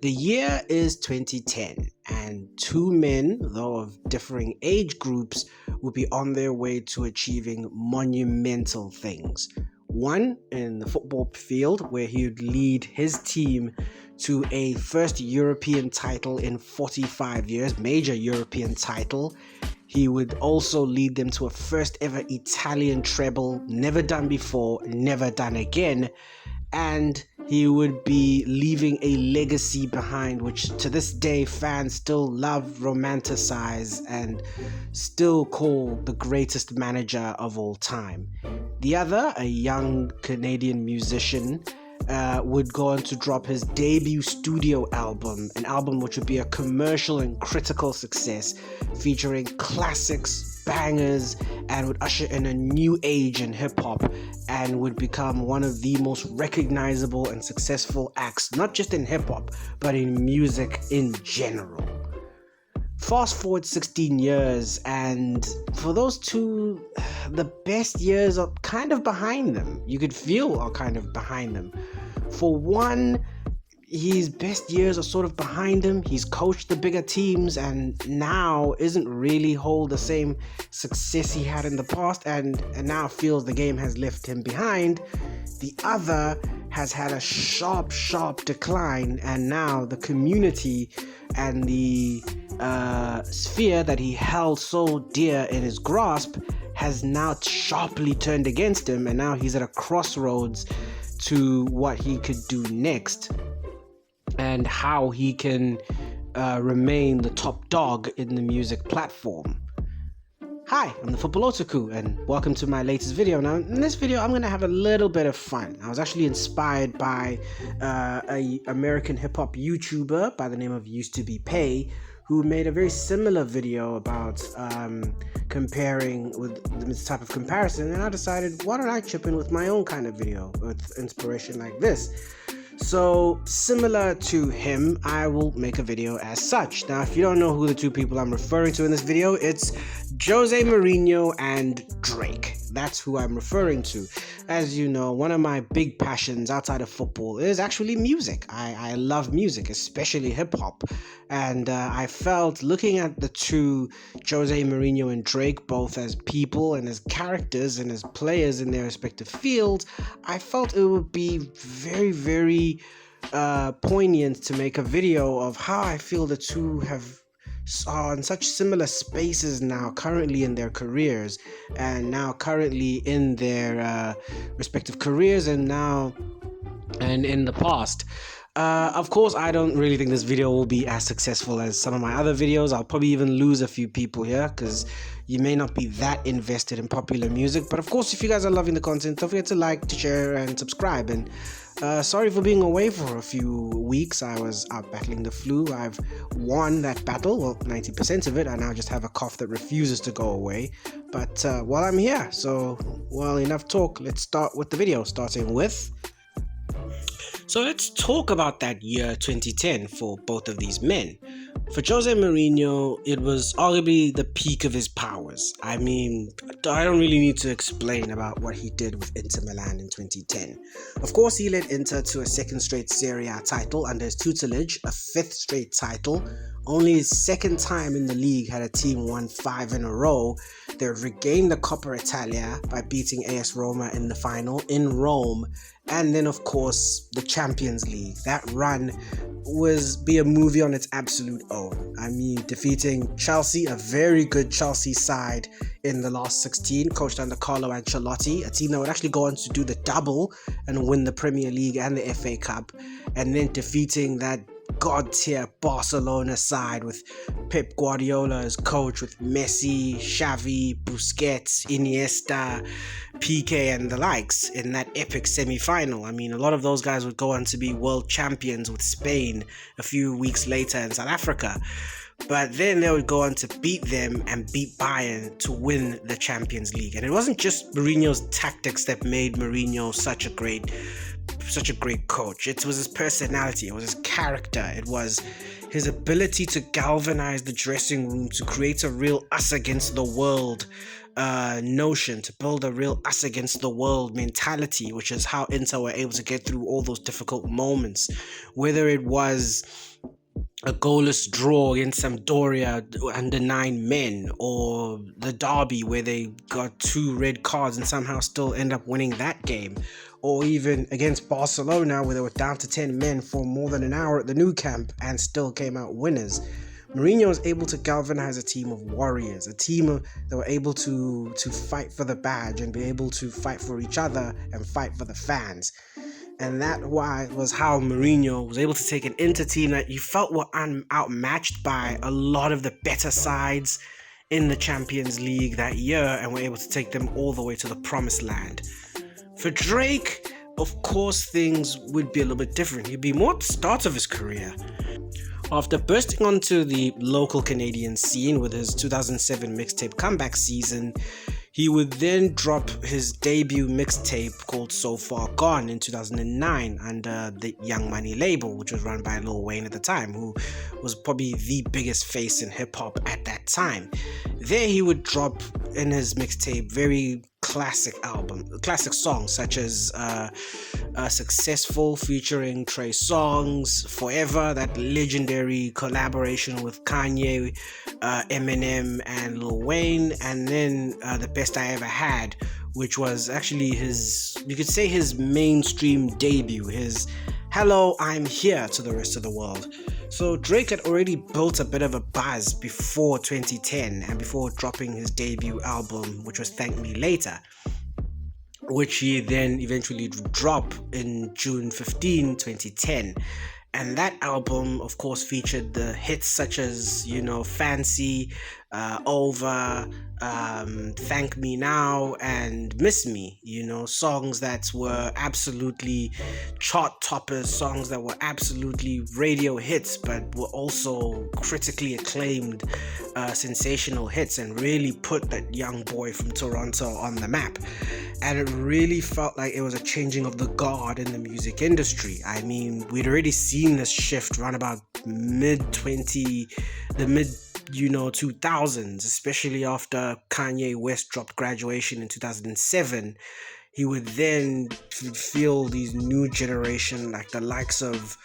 The year is 2010, and two men, though of differing age groups, will be on their way to achieving monumental things. One in the football field, where he would lead his team to a first European title in 45 years, major European title. He would also lead them to a first ever Italian treble, never done before, never done again. And he would be leaving a legacy behind, which to this day fans still love, romanticize, and still call the greatest manager of all time. The other, a young Canadian musician, would go on to drop his debut studio album, an album which would be a commercial and critical success, featuring classics, bangers, and would usher in a new age in hip-hop and would become one of the most recognizable and successful acts, not just in hip-hop, but in music in general. Fast forward 16 years, and for those two, the best years are kind of behind them. You could feel are kind of behind them. For one, his best years are sort of behind him. He's coached the bigger teams and now isn't really hold the same success he had in the past and now feels the game has left him behind. The other has had a sharp decline, and now the community and the sphere that he held so dear in his grasp has now sharply turned against him, and now he's at a crossroads to what he could do next and how he can remain the top dog in the music platform. Hi, I'm the Football Otaku, and welcome to my latest video. Now, in this video, I'm going to have a little bit of fun. I was actually inspired by a American hip-hop YouTuber by the name of IUsedToBePay, who made a very similar video about comparing with this type of comparison, and I decided, why don't I chip in with my own kind of video with inspiration like this? So, similar to him, I will make a video as such. Now, if you don't know who the two people I'm referring to in this video, it's Jose Mourinho and Drake. That's who I'm referring to. As you know, one of my big passions outside of football is actually music. I love music, especially hip-hop. And I felt, looking at the two, Jose Mourinho and Drake, both as people and as characters and as players in their respective fields, I felt it would be very poignant to make a video of how I feel the two are in such similar spaces now, currently in their careers, and now currently in their respective careers, and in the past. Of course, I don't really think this video will be as successful as some of my other videos. I'll probably even lose a few people here because you may not be that invested in popular music. But of course, if you guys are loving the content, don't forget to like, to share, and subscribe. And sorry for being away for a few weeks. I was out battling the flu. I've won that battle, well, 90% of it. I now just have a cough that refuses to go away. But while I'm here, so, well, enough talk. Let's start with the video, starting with... So let's talk about that year 2010 for both of these men. For Jose Mourinho, it was arguably the peak of his powers. I mean, I don't really need to explain about what he did with Inter Milan in 2010. Of course, he led Inter to a second straight Serie A title under his tutelage, a fifth straight title. Only his second time in the league had a team won 5 in a row. They regained the Coppa Italia by beating AS Roma in the final in Rome. And then, of course, the Champions League. That run be a movie on its absolute own. I mean, defeating Chelsea, a very good Chelsea side in the last 16, coached under Carlo Ancelotti, a team that would actually go on to do the double and win the Premier League and the FA Cup, and then defeating that god-tier Barcelona side with Pep Guardiola as coach, with Messi, Xavi, Busquets, Iniesta, Piqué, and the likes in that epic semi-final. I mean, a lot of those guys would go on to be world champions with Spain a few weeks later in South Africa. But then they would go on to beat them and beat Bayern to win the Champions League. And it wasn't just Mourinho's tactics that made Mourinho such a great coach. It was his personality, it was his character, it was his ability to galvanize the dressing room, to create a real us against the world notion, to build a real us against the world mentality, which is how Inter were able to get through all those difficult moments, whether it was a goalless draw against Sampdoria under 9 men, or the derby where they got 2 red cards and somehow still end up winning that game, or even against Barcelona where they were down to 10 men for more than an hour at the Nou Camp and still came out winners. Mourinho was able to galvanize a team of warriors, a team that were able to fight for the badge and be able to fight for each other and fight for the fans. And that was how Mourinho was able to take an Inter team that you felt were outmatched by a lot of the better sides in the Champions League that year, and were able to take them all the way to the promised land. For Drake, of course, things would be a little bit different. He'd be more at the start of his career. After bursting onto the local Canadian scene with his 2007 mixtape comeback season, he would then drop his debut mixtape called So Far Gone in 2009 under the Young Money label, which was run by Lil Wayne at the time, who was probably the biggest face in hip-hop at that time. There he would drop in his mixtape very classic songs such as Successful featuring Trey Songz, Forever, that legendary collaboration with Kanye, Eminem and Lil Wayne, and then The Best I Ever Had, which was actually you could say his mainstream debut, his Hello, I'm Here to the rest of the world. So Drake had already built a bit of a buzz before 2010 and before dropping his debut album, which was Thank Me Later, which he then eventually dropped in June 15, 2010. And that album, of course, featured the hits such as, Fancy, Over, Thank Me Now, and Miss Me, songs that were absolutely chart toppers, songs that were absolutely radio hits, but were also critically acclaimed, sensational hits, and really put that young boy from Toronto on the map. And it really felt like it was a changing of the guard in the music industry. I mean, we'd already seen this shift around about mid 2000s, especially after Kanye West dropped Graduation in 2007. He would then feel these new generation, like the likes of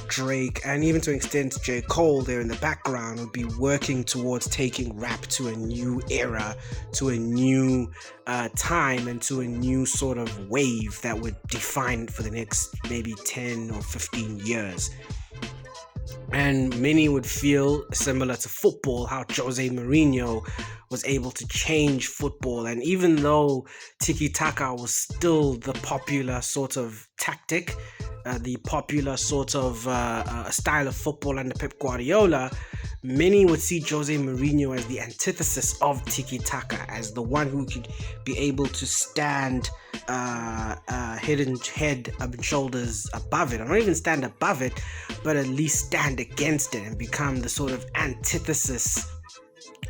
Drake, and even to an extent J. Cole there in the background, would be working towards taking rap to a new era, to a new time, and to a new sort of wave that would define it for the next maybe 10 or 15 years. And many would feel similar to football, how Jose Mourinho was able to change football. And even though tiki-taka was still the popular sort of tactic, the popular sort of style of football under Pep Guardiola, many would see Jose Mourinho as the antithesis of tiki-taka, as the one who could be able to stand head and shoulders above it, or not even stand above it, but at least stand against it and become the sort of antithesis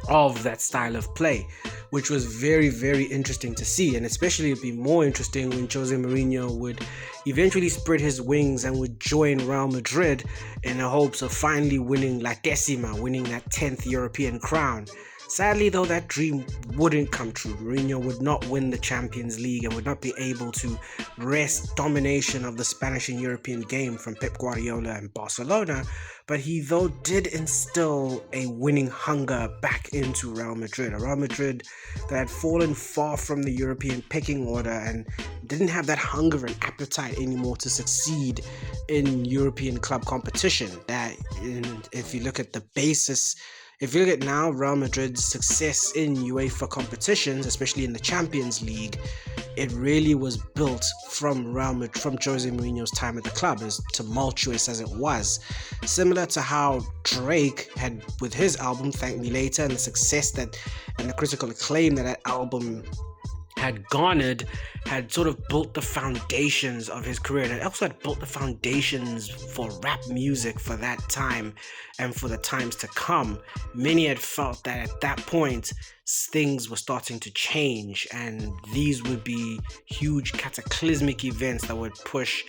of that style of play, which was very, very interesting to see. And especially it'd be more interesting when Jose Mourinho would eventually spread his wings and would join Real Madrid in the hopes of finally winning La Decima, winning that 10th European crown. Sadly, though, that dream wouldn't come true. Mourinho would not win the Champions League and would not be able to wrest domination of the Spanish and European game from Pep Guardiola and Barcelona, but he, though, did instill a winning hunger back into Real Madrid. A Real Madrid that had fallen far from the European pecking order and didn't have that hunger and appetite anymore to succeed in European club competition. If you look at the basis, if you look at now Real Madrid's success in UEFA competitions, especially in the Champions League, it really was built from Jose Mourinho's time at the club, as tumultuous as it was. Similar to how Drake had with his album Thank Me Later, and the success and the critical acclaim that album had garnered, had sort of built the foundations of his career, and it also had built the foundations for rap music for that time and for the times to come. Many had felt that at that point things were starting to change, and these would be huge cataclysmic events that would push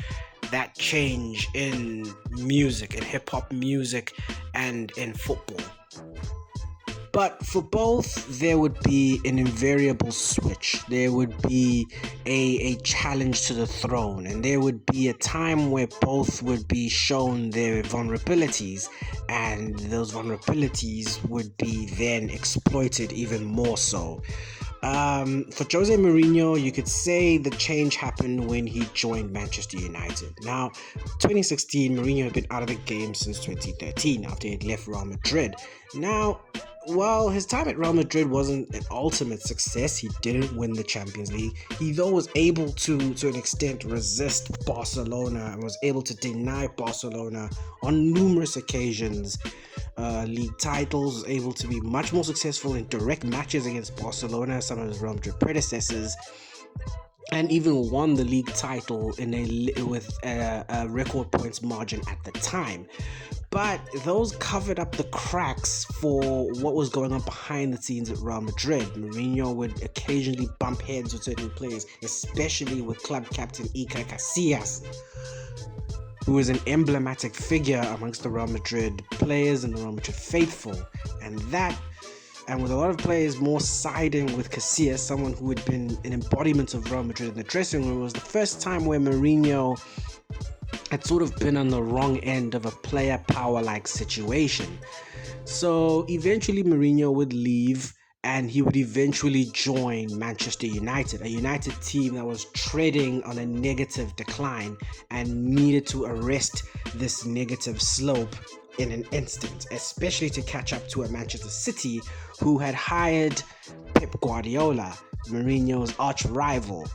that change in music, in hip-hop music, and in football. But for both, there would be an invariable switch. There would be a challenge to the throne, and there would be a time where both would be shown their vulnerabilities, and those vulnerabilities would be then exploited even more so. For Jose Mourinho, you could say the change happened when he joined Manchester United. Now, 2016, Mourinho had been out of the game since 2013 after he had left Real Madrid. Now, while his time at Real Madrid wasn't an ultimate success, he didn't win the Champions League. He though was able to an extent, resist Barcelona and was able to deny Barcelona on numerous occasions league titles, was able to be much more successful in direct matches against Barcelona, some of his Real Madrid predecessors, and even won the league title with a record points margin at the time. But those covered up the cracks for what was going on behind the scenes at Real Madrid. Mourinho would occasionally bump heads with certain players, especially with club captain Iker Casillas, who is an emblematic figure amongst the Real Madrid players and the Real Madrid faithful. And with a lot of players more siding with Casillas, someone who had been an embodiment of Real Madrid in the dressing room, it was the first time where Mourinho had sort of been on the wrong end of a player power-like situation. So eventually Mourinho would leave, and he would eventually join Manchester United, a United team that was treading on a negative decline and needed to arrest this negative slope in an instant, especially to catch up to a Manchester City who had hired Pep Guardiola, Mourinho's arch rival.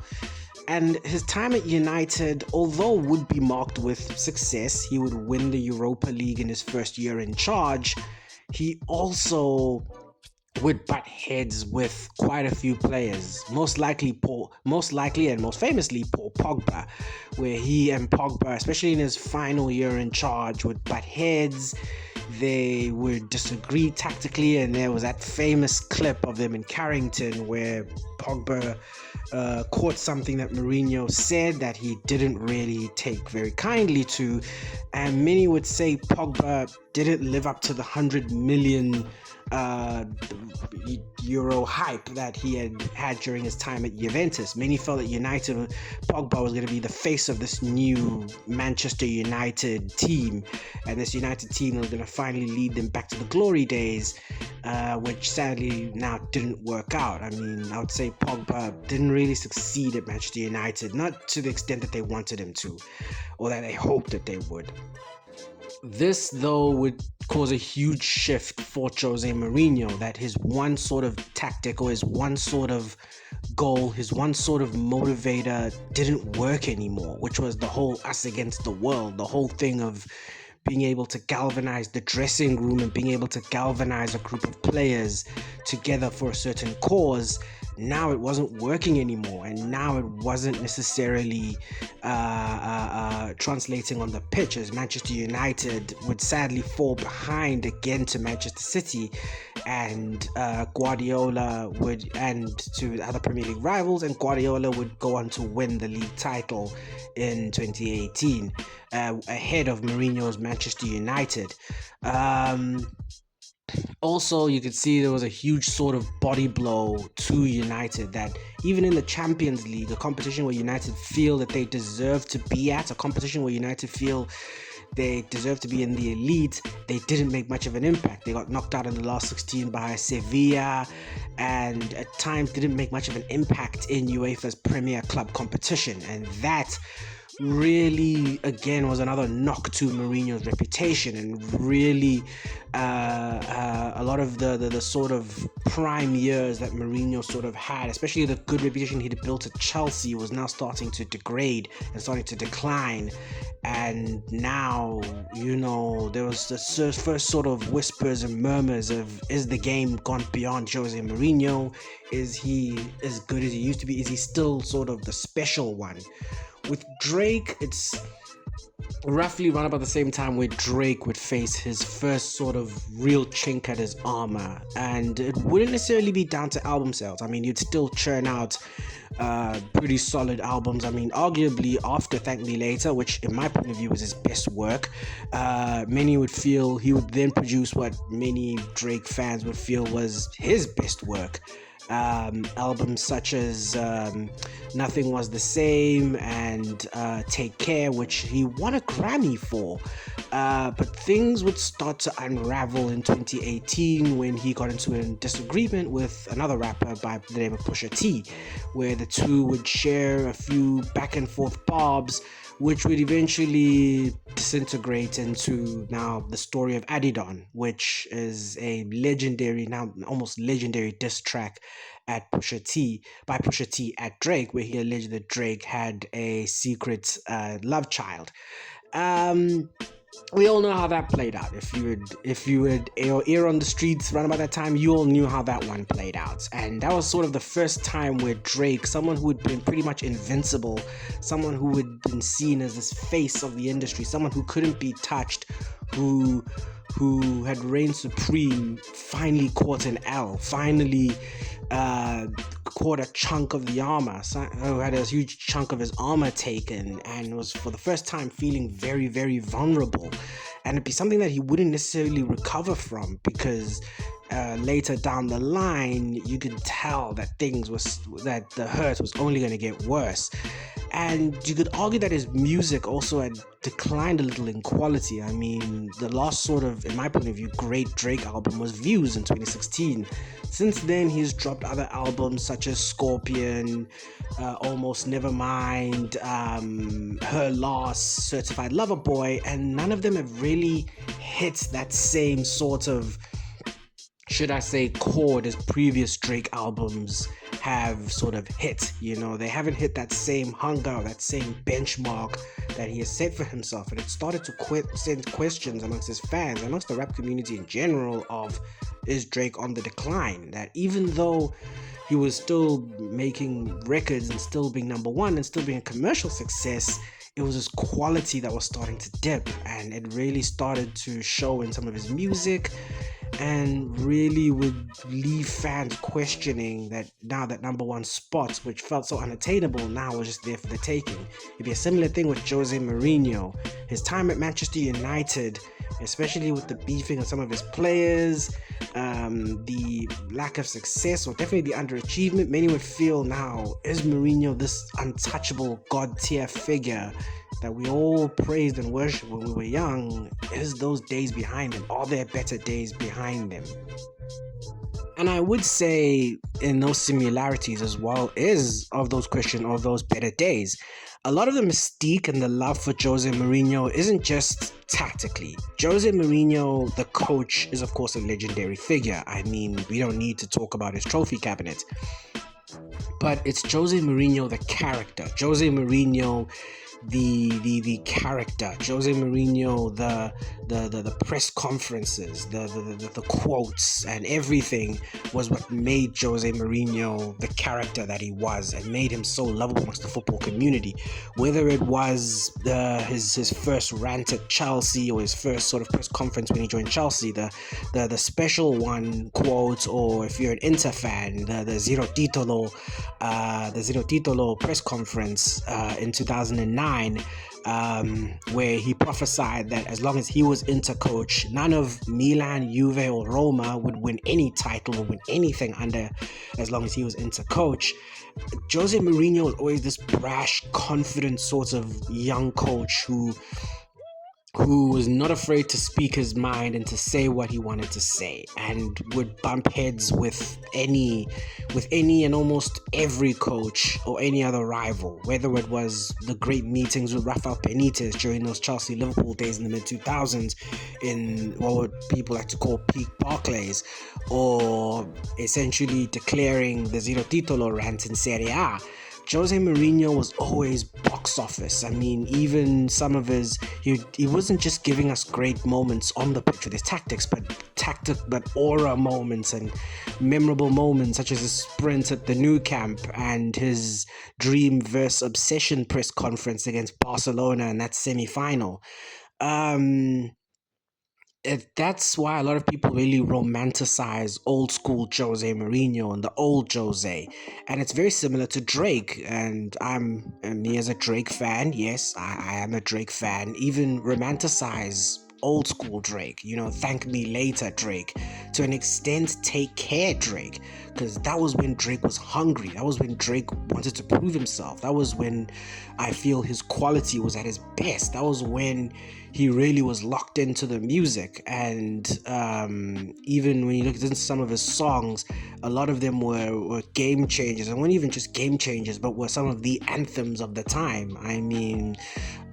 And his time at United, although would be marked with success, he would win the Europa League in his first year in charge, he also would butt heads with quite a few players, most likely and most famously Paul Pogba, where he and Pogba, especially in his final year in charge, would butt heads. They would disagree tactically, and there was that famous clip of them in Carrington where Pogba caught something that Mourinho said that he didn't really take very kindly to, and many would say Pogba didn't live up to the 100 million euro hype that he had during his time at Juventus. Many felt that Pogba was going to be the face of this new Manchester United team, and this United team was going to finally lead them back to the glory days, which sadly now didn't work out. I mean, I would say Pogba didn't really succeed at Manchester United, not to the extent that they wanted him to, or that they hoped that they would. This, though, would cause a huge shift for Jose Mourinho, that his one sort of tactic or his one sort of goal, his one sort of motivator didn't work anymore, which was the whole us against the world, the whole thing of being able to galvanize the dressing room and being able to galvanize a group of players together for a certain cause. Now it wasn't working anymore, and now it wasn't necessarily translating on the pitch, as Manchester United would sadly fall behind again to Manchester City, and Guardiola and to other Premier League rivals, and Guardiola would go on to win the league title in 2018 ahead of Mourinho's Manchester United. Also, you could see there was a huge sort of body blow to United, that even in the Champions League, a competition where United feel that they deserve to be at, a competition where United feel they deserve to be in the elite, they didn't make much of an impact. They got knocked out in the last 16 by Sevilla, and at times didn't make much of an impact in UEFA's Premier Club competition. And that really, again, was another knock to Mourinho's reputation, and really a lot of the sort of prime years that Mourinho sort of had, especially the good reputation he'd built at Chelsea, was now starting to degrade and starting to decline. And now, there was the first sort of whispers and murmurs of, is the game gone beyond Jose Mourinho? Is he as good as he used to be? Is he still sort of the special one? With Drake, it's roughly around about the same time where Drake would face his first sort of real chink at his armor. And it wouldn't necessarily be down to album sales. I mean, you'd still churn out pretty solid albums. I mean, arguably after Thank Me Later, which in my point of view was his best work, many would feel he would then produce what many Drake fans would feel was his best work. Albums such as Nothing Was the Same and Take Care, which he won a Grammy for. But things would start to unravel in 2018 when he got into a disagreement with another rapper by the name of Pusha T, where the two would share a few back and forth barbs, which would eventually disintegrate into now the story of Adidon, which is a legendary, now almost legendary diss track at by Pusha T at Drake, where he alleged that Drake had a secret love child. We all know how that played out. If you would ear on the streets around about that time, you all knew how that one played out. And that was sort of the first time where Drake, someone who had been pretty much invincible, someone who had been seen as this face of the industry, someone who couldn't be touched, who had reigned supreme, finally caught an L, finally caught a chunk of the armor, who had a huge chunk of his armor taken, and was for the first time feeling very, very vulnerable. And it'd be something that he wouldn't necessarily recover from, because later down the line you could tell that that the hurt was only going to get worse. And you could argue that his music also had declined a little in quality. I mean, the last sort of, in my point of view, great Drake album was Views in 2016. Since then, he's dropped other albums such as Scorpion, Almost Nevermind, Her Loss, Certified Lover Boy, and none of them have really hit that same sort of, should I say, chord as previous Drake albums have sort of hit. You know, they haven't hit that same hunger, that same benchmark that he has set for himself. And it started to send questions amongst his fans, amongst the rap community in general, of, is Drake on the decline? That even though he was still making records and still being number one and still being a commercial success, it was his quality that was starting to dip, and it really started to show in some of his music, and really would leave fans questioning that now that number one spot, which felt so unattainable, now was just there for the taking. It'd be a similar thing with Jose Mourinho. His time at Manchester United, especially with the beefing of some of his players, the lack of success, or definitely the underachievement, many would feel now, is Mourinho this untouchable god tier figure that we all praised and worshipped when we were young? Is those days behind him? Are there better days behind him? And I would say in those similarities as well is of those better days. A lot of the mystique and the love for Jose Mourinho isn't just tactically. Jose Mourinho, the coach, is of course a legendary figure. I mean, we don't need to talk about his trophy cabinet. But it's Jose Mourinho, the character. Jose Mourinho, the character. Jose Mourinho, the press conferences, the quotes, and everything was what made Jose Mourinho the character that he was, and made him so lovable amongst the football community. Whether it was his first rant at Chelsea, or his first sort of press conference when he joined Chelsea, the special one quote, or if you're an Inter fan, the Zero Titolo press conference in 2009, where he prophesied that as long as he was Inter coach, none of Milan, Juve, or Roma would win any title or win anything under, as long as he was Inter coach. Jose Mourinho was always this brash, confident sort of young coach who was not afraid to speak his mind and to say what he wanted to say, and would bump heads with any and almost every coach or any other rival, whether it was the great meetings with Rafael Benitez during those Chelsea-Liverpool days in the mid-2000s in what people like to call peak Barclays, or essentially declaring the Zero Titolo rant in Serie A. Jose Mourinho was always box office. I mean, even some of his, he wasn't just giving us great moments on the pitch with his tactics, but aura moments and memorable moments, such as his sprint at the Nou Camp and his dream versus obsession press conference against Barcelona in that semi-final. That's why a lot of people really romanticize old school Jose Mourinho and the old Jose, and it's very similar to Drake. And me as a Drake fan, yes, I am a Drake fan. Even romanticize old school Drake, thank me later Drake, to an extent take care Drake, because that was when Drake was hungry. That was when Drake wanted to prove himself. That was when I feel his quality was at his best. That was when he really was locked into the music. And even when you look into some of his songs, a lot of them were game changers, and weren't even just game changers, but were some of the anthems of the time. I mean,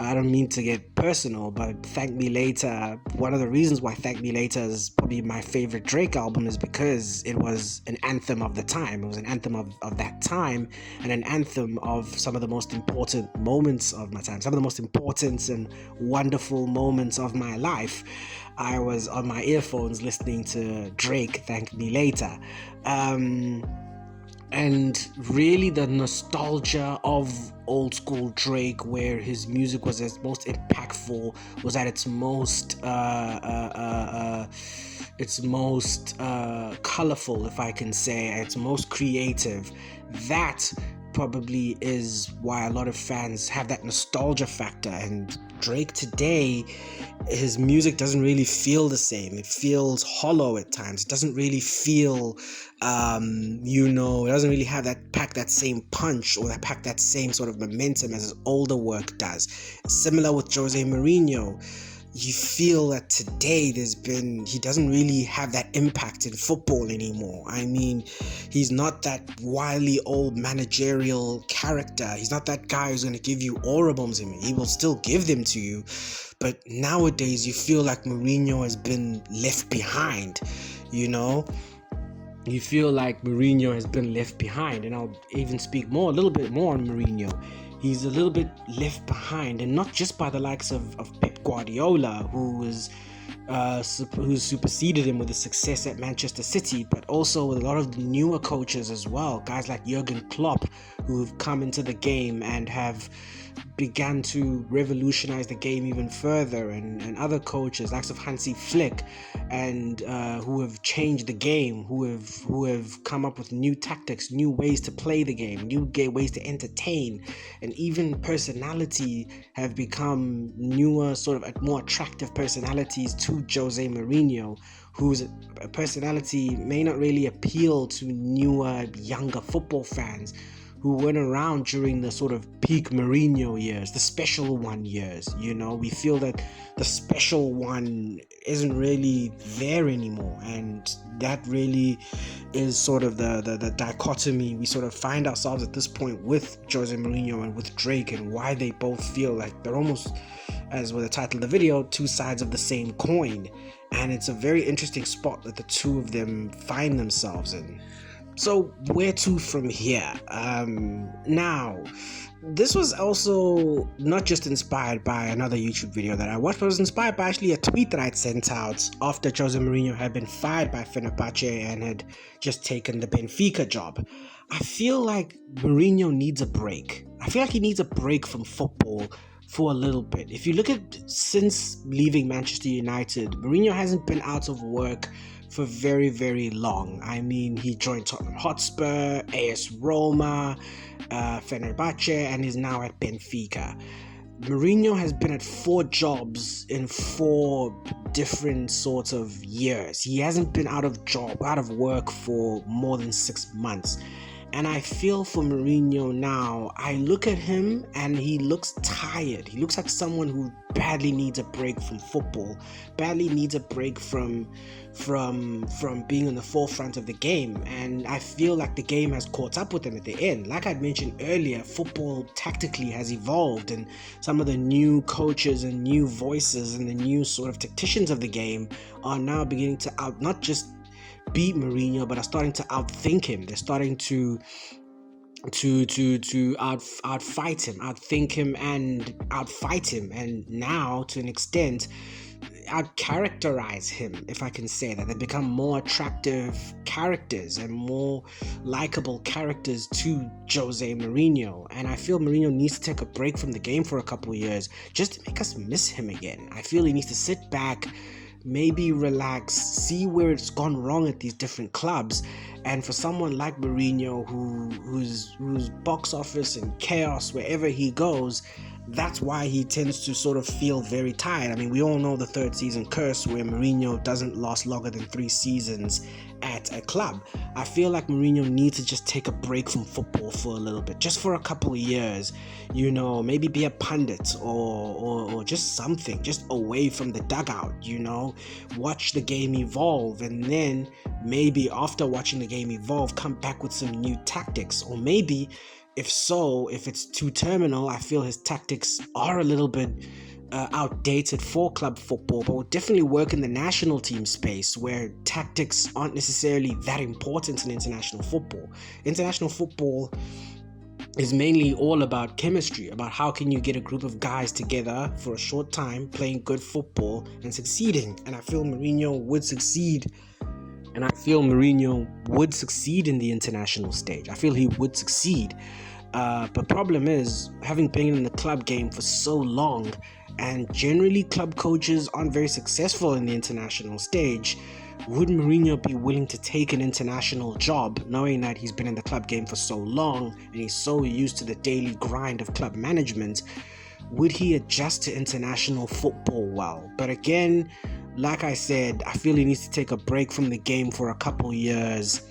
I don't mean to get personal, but Thank Me Later, one of the reasons why Thank Me Later is probably my favorite Drake album is because it was an anthem of the time. It was an anthem of that time, and an anthem of some of the most important moments of my time, some of the most important and wonderful moments of my life. I was on my earphones listening to Drake, Thank Me Later. And really the nostalgia of old school Drake, where his music was its most impactful, was at its most colorful, if I can say, its most creative. That probably is why a lot of fans have that nostalgia factor. And Drake today, his music doesn't really feel the same. It feels hollow at times. It doesn't really feel it doesn't really have that same punch, or pack that same sort of momentum as his older work does. Similar with Jose Mourinho, you feel that today he doesn't really have that impact in football anymore. I mean, he's not that wily old managerial character. He's not that guy who's going to give you aura bombs. He will still give them to you, but nowadays you feel like Mourinho has been left behind. You feel like Mourinho has been left behind, and I'll even speak a little bit more on Mourinho. He's a little bit left behind, and not just by the likes of Pep Guardiola, who's superseded him with his success at Manchester City, but also with a lot of the newer coaches as well. Guys like Jurgen Klopp, who've come into the game and have began to revolutionize the game even further, and other coaches likes of Hansi Flick, and who have changed the game, who have come up with new tactics, new ways to play the game, new ways to entertain, and even personality have become newer, sort of more attractive personalities to Jose Mourinho, whose personality may not really appeal to newer, younger football fans who weren't around during the sort of peak Mourinho years, the special one years. We feel that the special one isn't really there anymore, and that really is sort of the dichotomy we sort of find ourselves at this point with Jose Mourinho and with Drake, and why they both feel like they're almost, as with the title of the video, two sides of the same coin. And it's a very interesting spot that the two of them find themselves in. So where to from here? Now, this was also not just inspired by another YouTube video that I watched, but it was inspired by actually a tweet that I'd sent out after Jose Mourinho had been fired by Fenerbahce and had just taken the Benfica job. I feel like Mourinho needs a break. I feel like he needs a break from football for a little bit. If you look at since leaving Manchester United, Mourinho hasn't been out of work for very, very long. I mean, he joined Tottenham Hotspur, AS Roma, Fenerbahce, and is now at Benfica. Mourinho has been at 4 jobs in 4 different sorts of years. He hasn't been out of work for more than 6 months. And I feel for Mourinho now, I look at him and he looks tired. He looks like someone who badly needs a break from football, badly needs a break from being in the forefront of the game. And I feel like the game has caught up with him at the end. Like I'd mentioned earlier, football tactically has evolved, and some of the new coaches and new voices and the new sort of tacticians of the game are now beginning to not just beat Mourinho, but are starting to outthink him. They're starting to to outfight him, outthink him, and outfight him, and now to an extent out characterize him, if I can say that. They become more attractive characters and more likable characters to Jose Mourinho. And I feel Mourinho needs to take a break from the game for a couple of years just to make us miss him again. I feel he needs to sit back, maybe relax, see where it's gone wrong at these different clubs. And for someone like Mourinho, whose box office and chaos wherever he goes, that's why he tends to sort of feel very tired. I mean, we all know the third season curse where Mourinho doesn't last longer than 3 seasons at a club. I feel like Mourinho needs to just take a break from football for a little bit, just for a couple of years, maybe be a pundit or just something, just away from the dugout, watch the game evolve, and then maybe after watching the game evolve, come back with some new tactics. Or maybe if it's too terminal, I feel his tactics are a little bit outdated for club football, but will definitely work in the national team space where tactics aren't necessarily that important in international football. International football is mainly all about chemistry, about how can you get a group of guys together for a short time playing good football and succeeding. And I feel Mourinho would succeed. And I feel Mourinho would succeed in the international stage. I feel he would succeed. But problem is, having been in the club game for so long, and generally club coaches aren't very successful in the international stage, would Mourinho be willing to take an international job knowing that he's been in the club game for so long and he's so used to the daily grind of club management? Would he adjust to international football well? But again, like I said, I feel he needs to take a break from the game for a couple years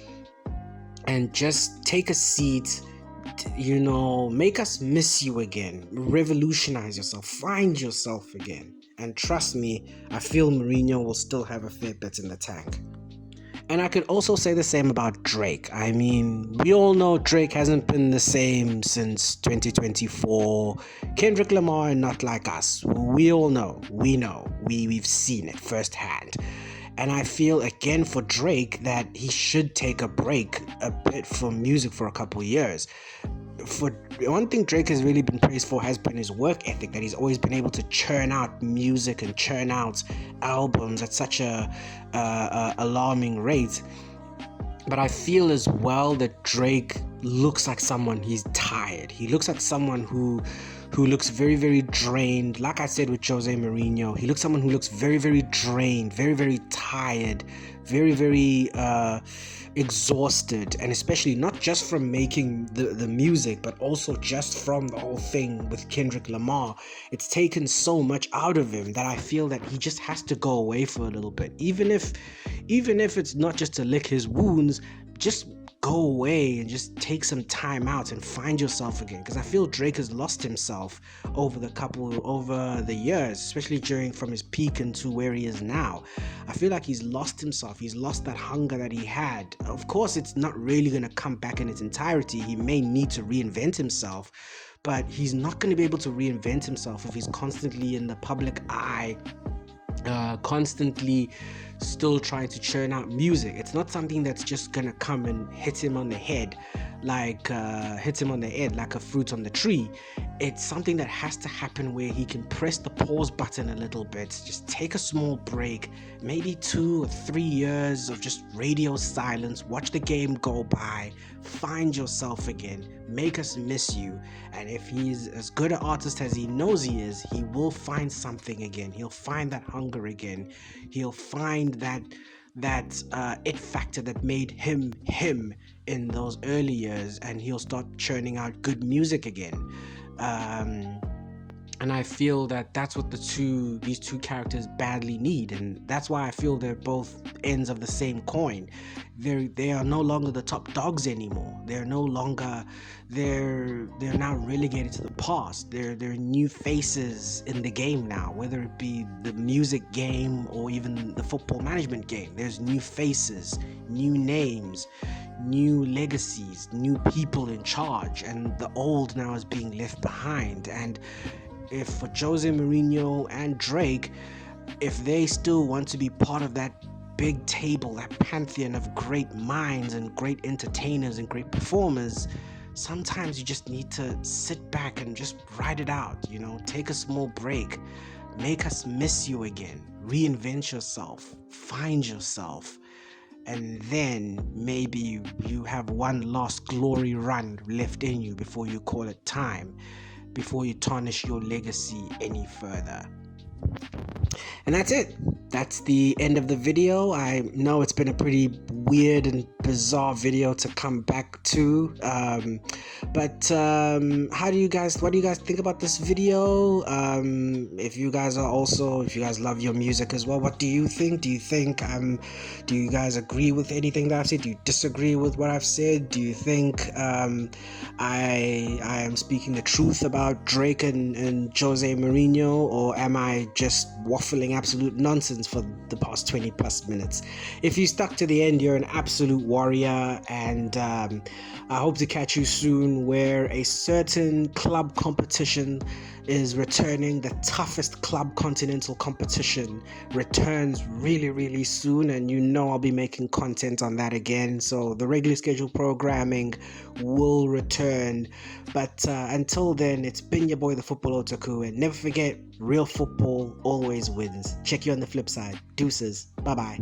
and just take a seat, make us miss you again, revolutionize yourself, find yourself again. And trust me, I feel Mourinho will still have a fair bit in the tank. And I could also say the same about Drake. I mean, we all know Drake hasn't been the same since 2024. Kendrick Lamar, not like us. We all know. We've seen it firsthand. And I feel, again, for Drake, that he should take a break a bit from music for a couple years. For one thing Drake has really been praised for has been his work ethic, that he's always been able to churn out music and churn out albums at such a alarming rate. But I feel as well that Drake looks like someone, he's tired. He looks like someone who looks very, very drained. Like I said with Jose Mourinho, he looks someone who looks very, very drained, very, very tired, very, very exhausted, and especially not just from making the music, but also just from the whole thing with Kendrick Lamar. It's taken so much out of him that I feel that he just has to go away for a little bit, even if it's not just to lick his wounds. Just go away and just take some time out and find yourself again, because I feel Drake has lost himself over the years, especially from his peak into where he is now. I feel like he's lost himself. He's lost that hunger that he had. Of course, it's not really going to come back in its entirety. He may need to reinvent himself, but he's not going to be able to reinvent himself if he's constantly in the public eye, constantly still trying to churn out music. It's not something that's just gonna come and hit him on the head like a fruit on the tree. It's something that has to happen where he can press the pause button a little bit, just take a small break, maybe 2 or 3 years of just radio silence, watch the game go by, find yourself again, make us miss you. And if he's as good an artist as he knows he is, he will find something again. He'll find that hunger again. He'll find that it factor that made him in those early years, and he'll start churning out good music again. And I feel that that's what these two characters badly need, and that's why I feel they're both ends of the same coin. They are no longer the top dogs anymore. They're now relegated to the past. They're new faces in the game now, whether it be the music game or even the football management game. There's new faces, new names, new legacies, new people in charge, and the old now is being left behind. And if for Jose Mourinho and Drake, if they still want to be part of that big table, that pantheon of great minds and great entertainers and great performers, sometimes you just need to sit back and just ride it out, take a small break, make us miss you again, reinvent yourself, find yourself, and then maybe you have one last glory run left in you before you call it time, before you tarnish your legacy any further. And that's it. That's the end of the video. I know it's been a pretty weird and bizarre video to come back to, but what do you guys think about this video? If you guys love your music as well, what do you think? Do you guys agree with anything that I've said? Do you disagree with what I've said? Do you think I am speaking the truth about Drake and Jose Mourinho, or am I just waffling absolute nonsense for the past 20 plus minutes? If you stuck to the end, you're an absolute warrior, and I hope to catch you soon, where a certain club competition is returning. The toughest club continental competition returns really, really soon, and I'll be making content on that again. So the regularly scheduled programming will return, but until then, it's been your boy, the Football Otaku, and never forget, real football always wins. Check you on the flip side. Deuces. Bye bye.